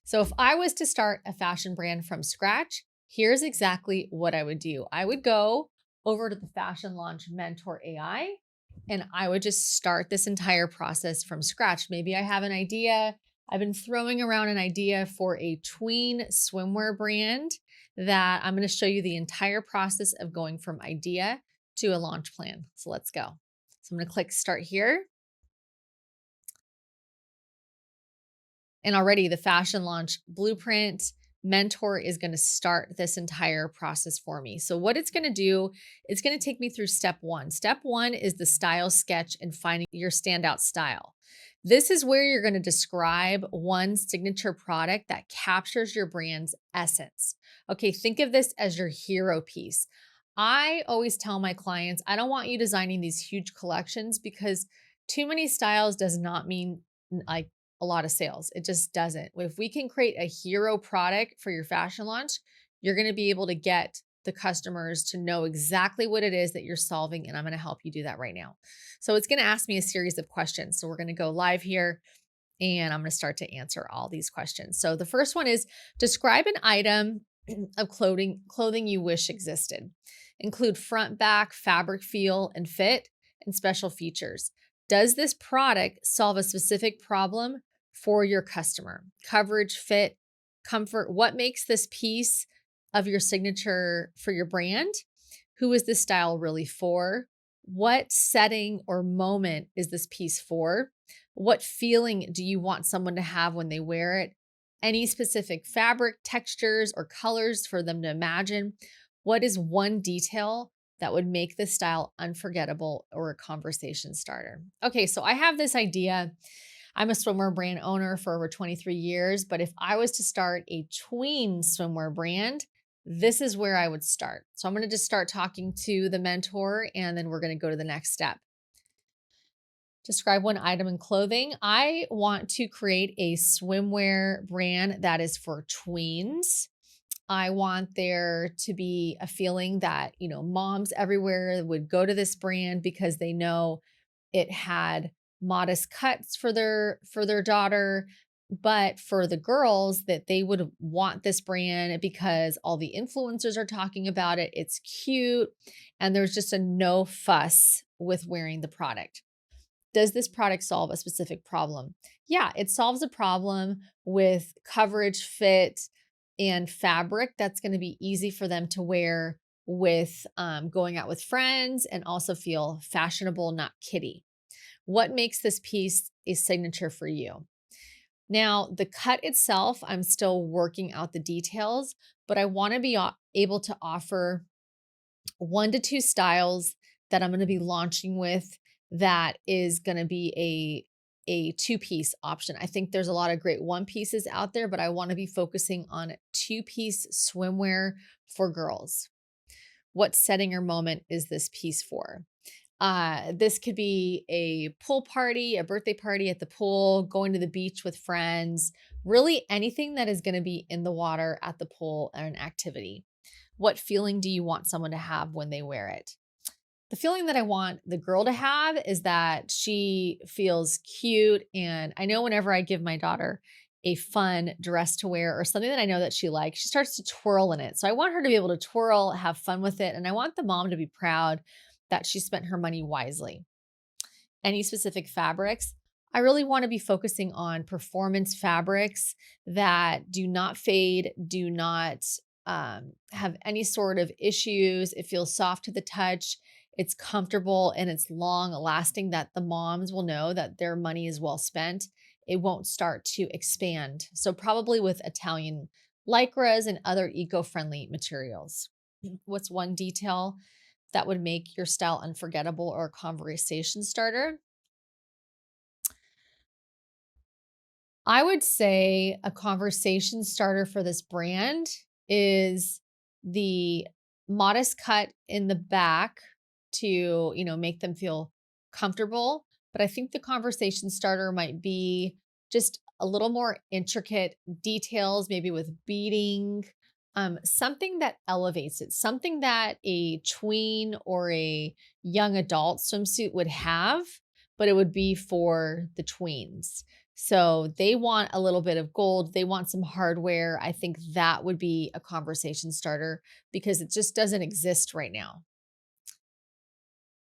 So if I was to start a fashion brand from scratch, here's exactly what I would do. I would go over to the Fashion Launch Mentor AI and I would just start this entire process from scratch. Maybe I have an idea. I've been throwing around an idea for a tween swimwear brand that I'm going to show you the entire process of going from idea to a launch plan. So let's go. So I'm going to click start here. And already the Fashion Launch Blueprint Mentor is going to start this entire process for me. So what it's going to do, it's going to take me through step one. Step one is the style sketch and finding your standout style. This is where you're going to describe one signature product that captures your brand's essence. Okay, think of this as your hero piece. I always tell my clients, I don't want you designing these huge collections because too many styles does not mean like a lot of sales. It just doesn't. If we can create a hero product for your fashion launch, you're going to be able to get the customers to know exactly what it is that you're solving. And I'm going to help you do that right now. So it's going to ask me a series of questions. So we're going to go live here and I'm going to start to answer all these questions. So the first one is describe an item of clothing you wish existed. Include front, back, fabric feel and fit and special features. Does this product solve a specific problem for your customer? Coverage, fit, comfort. What makes this piece of your signature for your brand? Who is this style really for? What setting or moment is this piece for? What feeling do you want someone to have when they wear it? Any specific fabric, textures, or colors for them to imagine? What is one detail that would make this style unforgettable or a conversation starter? Okay, so I have this idea. I'm a swimwear brand owner for over 23 years, but if I was to start a tween swimwear brand, this is where I would start. So I'm going to just start talking to the mentor and then we're going to go to the next step. Describe one item in clothing. I want to create a swimwear brand that is for tweens. I want there to be a feeling that, moms everywhere would go to this brand because they know it had modest cuts for their daughter, but for the girls that they would want this brand because all the influencers are talking about it. It's cute and there's just a no fuss with wearing the product. Does this product solve a specific problem? Yeah, it solves a problem with coverage, fit, and fabric that's going to be easy for them to wear with going out with friends and also feel fashionable, not kiddie. What makes this piece a signature for you? Now, the cut itself, I'm still working out the details, but I want to be able to offer 1 to 2 styles that I'm going to be launching with that is going to be a two-piece option. I think there's a lot of great one pieces out there, but I want to be focusing on two-piece swimwear for girls. What setting or moment is this piece for? This could be a pool party, a birthday party at the pool, going to the beach with friends, really anything that is going to be in the water at the pool or an activity. What feeling do you want someone to have when they wear it? The feeling that I want the girl to have is that she feels cute. And I know whenever I give my daughter a fun dress to wear or something that I know that she likes, she starts to twirl in it. So I want her to be able to twirl, have fun with it. And I want the mom to be proud that she spent her money wisely. Any specific fabrics? I really want to be focusing on performance fabrics that do not fade, do not have any sort of issues. It feels soft to the touch. It's comfortable and it's long lasting that the moms will know that their money is well spent. It won't start to expand. So probably with Italian lycras and other eco-friendly materials. What's one detail that would make your style unforgettable or a conversation starter? I would say a conversation starter for this brand is the modest cut in the back to, make them feel comfortable. But I think the conversation starter might be just a little more intricate details, maybe with beading, something that elevates it, something that a tween or a young adult swimsuit would have, but it would be for the tweens. So they want a little bit of gold. They want some hardware. I think that would be a conversation starter because it just doesn't exist right now.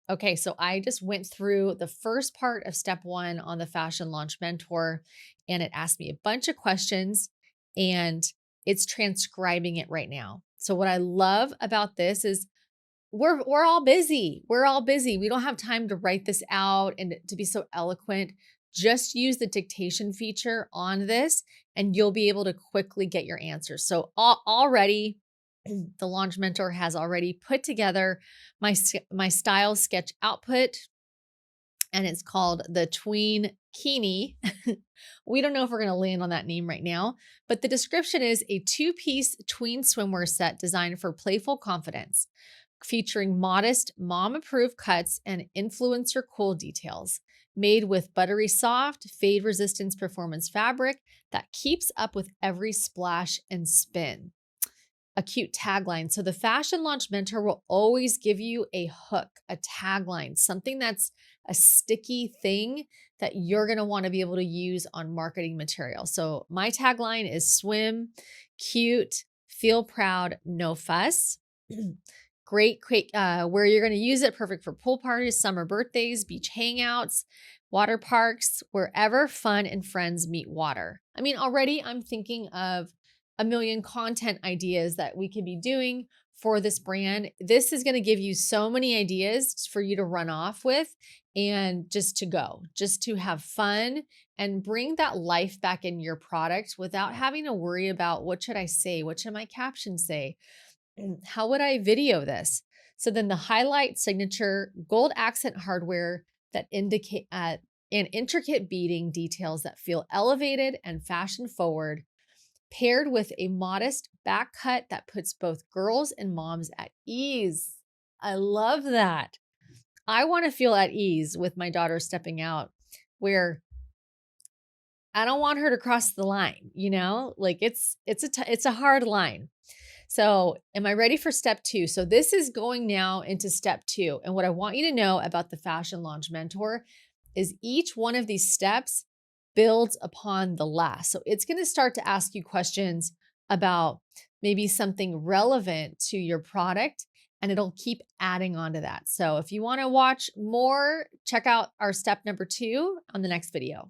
Okay, so I just went through the first part of step one on the fashion launch mentor, and it asked me a bunch of questions and it's transcribing it right now. So, what I love about this is we're all busy. We're all busy. We don't have time to write this out and to be so eloquent. Just use the dictation feature on this and you'll be able to quickly get your answers. So already the launch mentor has already put together my style sketch output and it's called the tween kini. We don't know if we're going to land on that name right now, but the description is a two-piece tween swimwear set designed for playful confidence featuring modest, mom approved cuts and influencer cool details. Made with buttery soft, fade resistance performance fabric that keeps up with every splash and spin. A cute tagline. So, the fashion launch mentor will always give you a hook, a tagline, something that's a sticky thing that you're going to want to be able to use on marketing material. So, my tagline is swim, cute, feel proud, no fuss. Great, where you're going to use it. Perfect for pool parties, summer birthdays, beach hangouts, water parks, wherever fun and friends meet water. I mean, already I'm thinking of a million content ideas that we could be doing for this brand. This is going to give you so many ideas for you to run off with and just to go, just to have fun and bring that life back in your product without having to worry about what should I say? What should my caption say? How would I video this? So then the highlight signature gold accent hardware that indicate and intricate beading details that feel elevated and fashion forward, paired with a modest back cut that puts both girls and moms at ease. I love that. I want to feel at ease with my daughter stepping out where I don't want her to cross the line, Like it's a hard line. So, am I ready for step two? So, this is going now into step two. And what I want you to know about the Fashion Launch Mentor is each one of these steps builds upon the last. So, it's going to start to ask you questions about maybe something relevant to your product, and it'll keep adding on to that. So, if you want to watch more, check out our step number two on the next video.